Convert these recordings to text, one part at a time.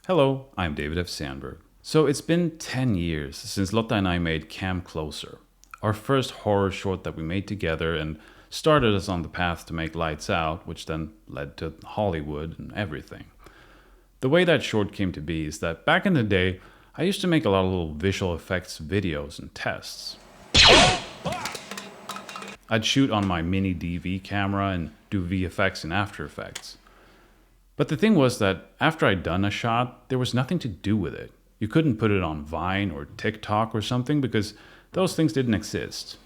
Hello, I'm David F. Sandberg. So it's been 10 years since Lotta and I made Cam Closer, our first horror short that we made together and started us on the path to make Lights Out, which then led to Hollywood and everything. The way that short came to be is that back in the day, I used to make a lot of little visual effects videos and tests. I'd shoot on my mini DV camera and do VFX in After Effects. But the thing was that after I'd done a shot, there was nothing to do with it. You couldn't put it on Vine or TikTok or something because those things didn't exist.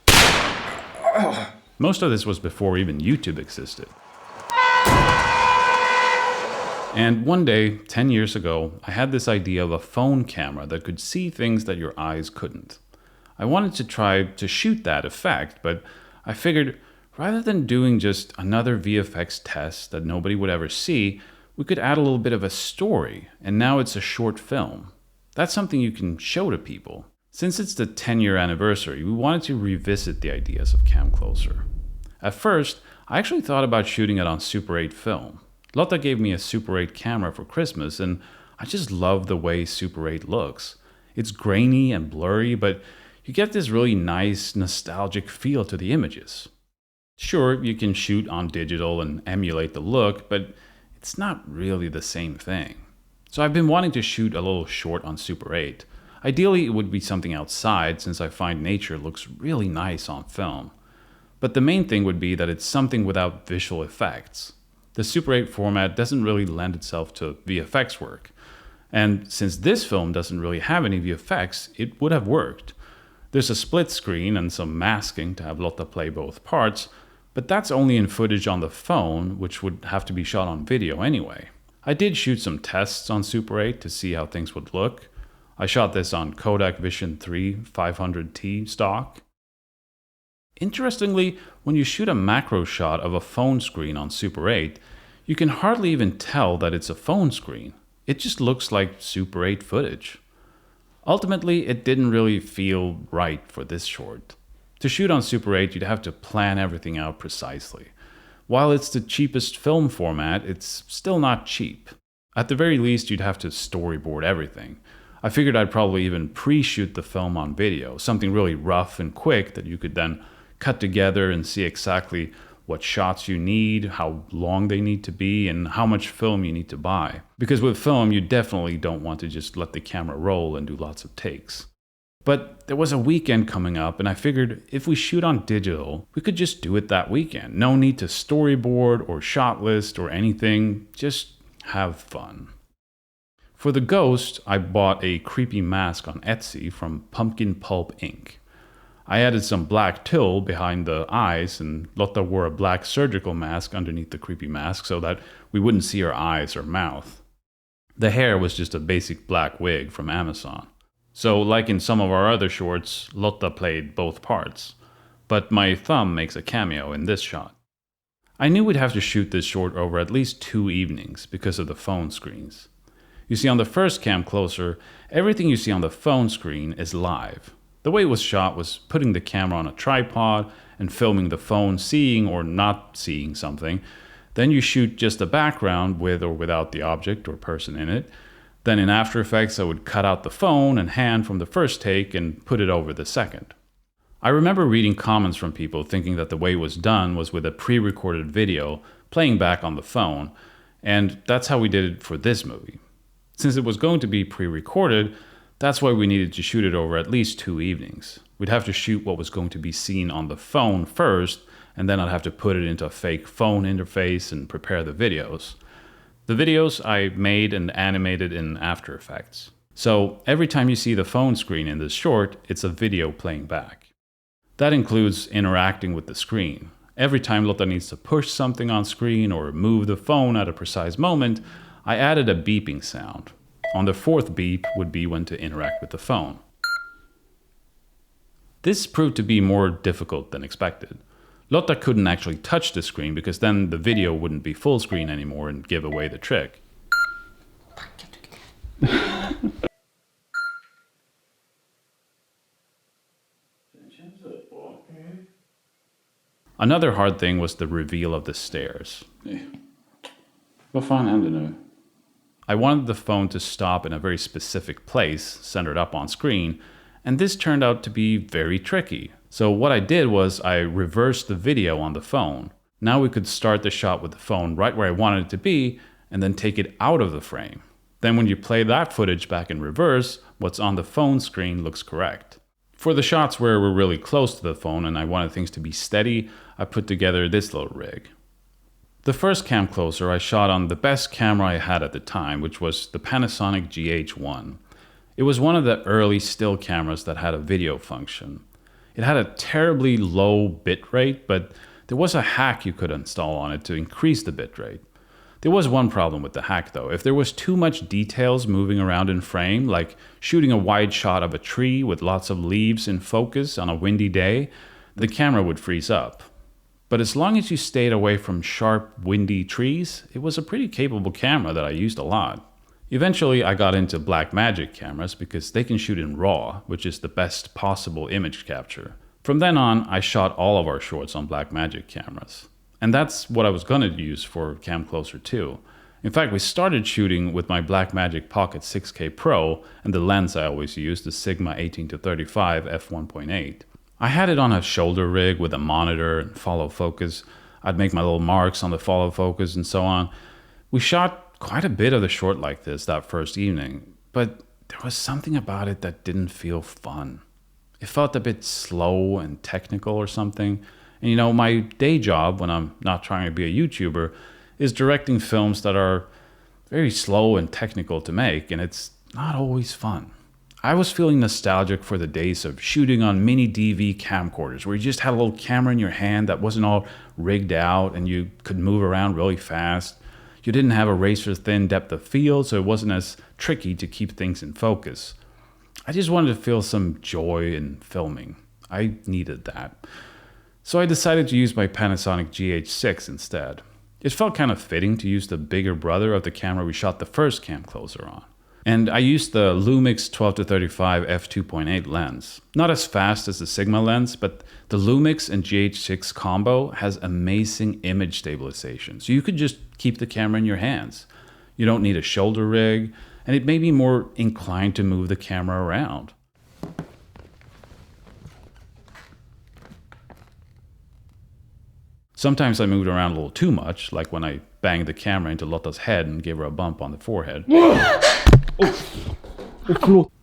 Most of this was before even YouTube existed. And one day, 10 years ago, I had this idea of a phone camera that could see things that your eyes couldn't. I wanted to try to shoot that effect, but I figured rather than doing just another VFX test that nobody would ever see, we could add a little bit of a story, and now it's a short film. That's something you can show to people. Since it's the 10-year anniversary, we wanted to revisit the ideas of Cam Closer. At first, I actually thought about shooting it on Super 8 film. Lotta gave me a Super 8 camera for Christmas, and I just love the way Super 8 looks. It's grainy and blurry, but you get this really nice, nostalgic feel to the images. Sure, you can shoot on digital and emulate the look, but it's not really the same thing. So I've been wanting to shoot a little short on Super 8. Ideally, it would be something outside since I find nature looks really nice on film. But the main thing would be that it's something without visual effects. The Super 8 format doesn't really lend itself to VFX work. And since this film doesn't really have any VFX, it would have worked. There's a split screen and some masking to have Lotta play both parts, but that's only in footage on the phone, which would have to be shot on video anyway. I did shoot some tests on Super 8 to see how things would look. I shot this on Kodak Vision 3 500T stock. Interestingly, when you shoot a macro shot of a phone screen on Super 8, you can hardly even tell that it's a phone screen. It just looks like Super 8 footage. Ultimately, it didn't really feel right for this short. To shoot on Super 8, you'd have to plan everything out precisely. While it's the cheapest film format, it's still not cheap. At the very least, you'd have to storyboard everything. I figured I'd probably even pre-shoot the film on video, something really rough and quick that you could then cut together and see exactly what shots you need, how long they need to be, and how much film you need to buy. Because with film, you definitely don't want to just let the camera roll and do lots of takes. But there was a weekend coming up, and I figured if we shoot on digital, we could just do it that weekend. No need to storyboard or shot list or anything, just have fun. For the ghost, I bought a creepy mask on Etsy from Pumpkin Pulp Ink. I added some black tulle behind the eyes, and Lotta wore a black surgical mask underneath the creepy mask so that we wouldn't see her eyes or mouth. The hair was just a basic black wig from Amazon. So, like in some of our other shorts, Lotta played both parts. But my thumb makes a cameo in this shot. I knew we'd have to shoot this short over at least 2 evenings because of the phone screens. You see, on the first Cam Closer, everything you see on the phone screen is live. The way it was shot was putting the camera on a tripod and filming the phone seeing or not seeing something. Then you shoot just the background with or without the object or person in it. Then in After Effects, I would cut out the phone and hand from the first take and put it over the second. I remember reading comments from people thinking that the way it was done was with a pre-recorded video playing back on the phone, and that's how we did it for this movie. Since it was going to be pre-recorded, that's why we needed to shoot it over at least 2 evenings. We'd have to shoot what was going to be seen on the phone first, and then I'd have to put it into a fake phone interface and prepare the videos. The videos I made and animated in After Effects. So every time you see the phone screen in this short, it's a video playing back. That includes interacting with the screen. Every time Lotta needs to push something on screen or move the phone at a precise moment, I added a beeping sound. On the 4th beep would be when to interact with the phone. This proved to be more difficult than expected. Lotta couldn't actually touch the screen because then the video wouldn't be full screen anymore and give away the trick. Another hard thing was the reveal of the stairs. Vad fan hände nu? I wanted the phone to stop in a very specific place, centered up on screen, and this turned out to be very tricky. So what I did was I reversed the video on the phone. Now we could start the shot with the phone right where I wanted it to be, and then take it out of the frame. Then when you play that footage back in reverse, what's on the phone screen looks correct. For the shots where we're really close to the phone and I wanted things to be steady, I put together this little rig. The first cam closer I shot on the best camera I had at the time, which was the Panasonic GH1. It was one of the early still cameras that had a video function. It had a terribly low bitrate, but there was a hack you could install on it to increase the bitrate. There was one problem with the hack though. If there was too much details moving around in frame, like shooting a wide shot of a tree with lots of leaves in focus on a windy day, the camera would freeze up. But as long as you stayed away from sharp, windy trees, it was a pretty capable camera that I used a lot. Eventually, I got into Blackmagic cameras because they can shoot in RAW, which is the best possible image capture. From then on, I shot all of our shorts on Blackmagic cameras. And that's what I was going to use for Cam Closer 2. In fact, we started shooting with my Blackmagic Pocket 6K Pro and the lens I always use, the Sigma 18-35 f1.8. I had it on a shoulder rig with a monitor and follow focus. I'd make my little marks on the follow focus and so on. We shot quite a bit of the short like this that first evening, but there was something about it that didn't feel fun. It felt a bit slow and technical or something. And you know, my day job, when I'm not trying to be a YouTuber, is directing films that are very slow and technical to make, and it's not always fun. I was feeling nostalgic for the days of shooting on mini DV camcorders, where you just had a little camera in your hand that wasn't all rigged out and you could move around really fast. You didn't have a razor-thin depth of field, so it wasn't as tricky to keep things in focus. I just wanted to feel some joy in filming. I needed that. So I decided to use my Panasonic GH6 instead. It felt kind of fitting to use the bigger brother of the camera we shot the first cam closer on. And I used the Lumix 12-35 f2.8 lens. Not as fast as the Sigma lens, but the Lumix and GH6 combo has amazing image stabilization. So you could just keep the camera in your hands. You don't need a shoulder rig, and it made me more inclined to move the camera around. Sometimes I moved around a little too much, like when I banged the camera into Lotta's head and gave her a bump on the forehead.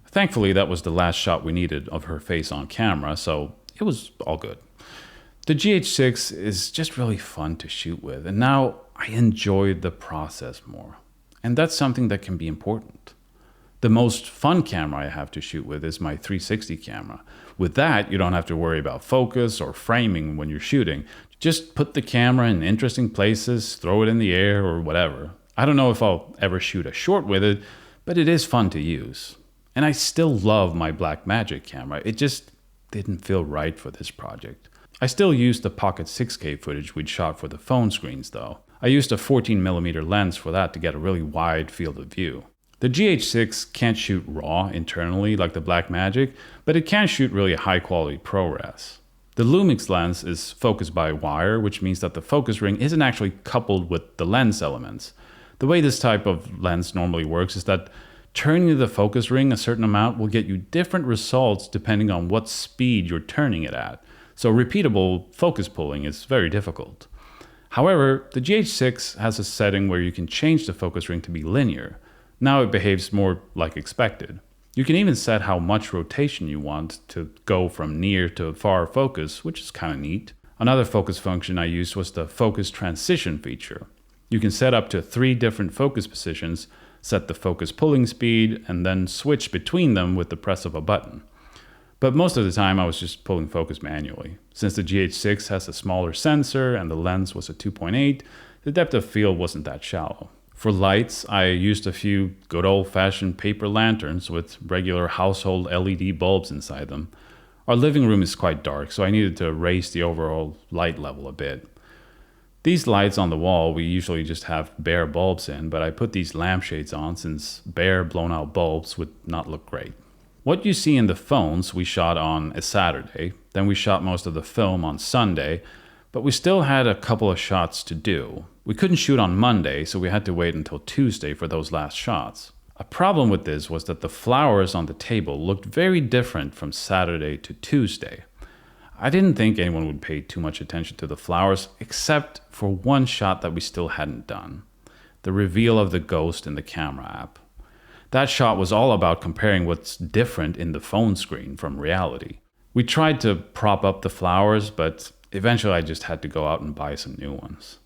Thankfully, that was the last shot we needed of her face on camera, so it was all good. The GH6 is just really fun to shoot with, and now I enjoy the process more. And that's something that can be important. The most fun camera I have to shoot with is my 360 camera. With that, you don't have to worry about focus or framing when you're shooting. Just put the camera in interesting places, throw it in the air or whatever. I don't know if I'll ever shoot a short with it, but it is fun to use. And I still love my Blackmagic camera. It just didn't feel right for this project. I still use the Pocket 6K footage we'd shot for the phone screens though. I used a 14mm lens for that to get a really wide field of view. The GH6 can't shoot RAW internally like the Blackmagic, but it can shoot really high quality ProRes. The Lumix lens is focused by wire, which means that the focus ring isn't actually coupled with the lens elements. The way this type of lens normally works is that turning the focus ring a certain amount will get you different results depending on what speed you're turning it at. So repeatable focus pulling is very difficult. However, the GH6 has a setting where you can change the focus ring to be linear. Now it behaves more like expected. You can even set how much rotation you want to go from near to far focus, which is kind of neat. Another focus function I used was the focus transition feature. You can set up to 3 different focus positions, set the focus pulling speed, and then switch between them with the press of a button. But most of the time I was just pulling focus manually. Since the GH6 has a smaller sensor and the lens was a 2.8, the depth of field wasn't that shallow. For lights, I used a few good old-fashioned paper lanterns with regular household LED bulbs inside them. Our living room is quite dark, so I needed to raise the overall light level a bit. These lights on the wall, we usually just have bare bulbs in, but I put these lampshades on since bare blown-out bulbs would not look great. What you see in the phones we shot on a Saturday, then we shot most of the film on Sunday, But we still had a couple of shots to do. We couldn't shoot on Monday, so we had to wait until Tuesday for those last shots. A problem with this was that the flowers on the table looked very different from Saturday to Tuesday. I didn't think anyone would pay too much attention to the flowers, except for one shot that we still hadn't done: the reveal of the ghost in the camera app. That shot was all about comparing what's different in the phone screen from reality. We tried to prop up the flowers, but eventually I just had to go out and buy some new ones.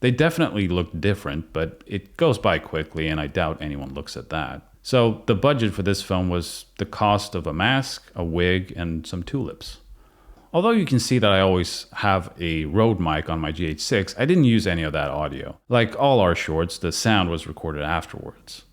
They definitely looked different, but it goes by quickly and I doubt anyone looks at that. So the budget for this film was the cost of a mask, a wig, and some tulips. Although you can see that I always have a Rode mic on my GH6, I didn't use any of that audio. Like all our shorts, the sound was recorded afterwards.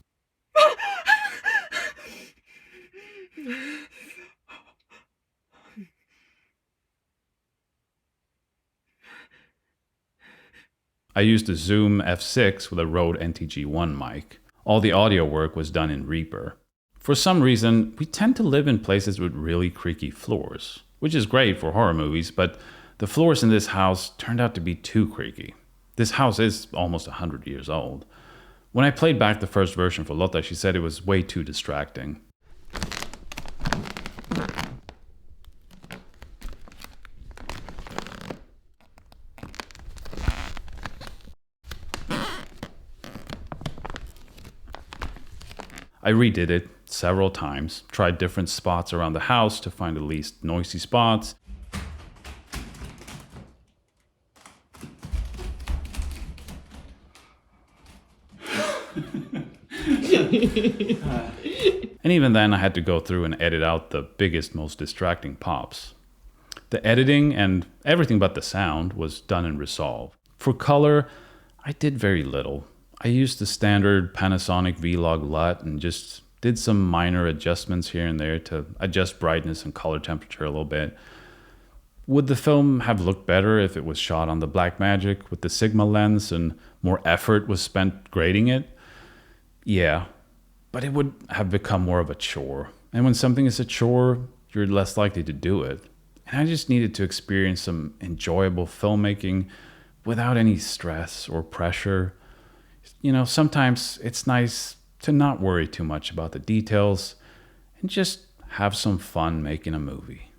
I used a Zoom F6 with a Rode NTG1 mic. All the audio work was done in Reaper. For some reason, we tend to live in places with really creaky floors, which is great for horror movies, but the floors in this house turned out to be too creaky. This house is almost 100 years old. When I played back the first version for Lotta, she said it was way too distracting. I redid it several times, tried different spots around the house to find the least noisy spots. And even then I had to go through and edit out the biggest, most distracting pops. The editing and everything but the sound was done in Resolve. For color, I did very little. I used the standard Panasonic V-Log LUT and just did some minor adjustments here and there to adjust brightness and color temperature a little bit. Would the film have looked better if it was shot on the Blackmagic with the Sigma lens and more effort was spent grading it? Yeah, but it would have become more of a chore. And when something is a chore, you're less likely to do it. And I just needed to experience some enjoyable filmmaking without any stress or pressure. You know, sometimes it's nice to not worry too much about the details and just have some fun making a movie.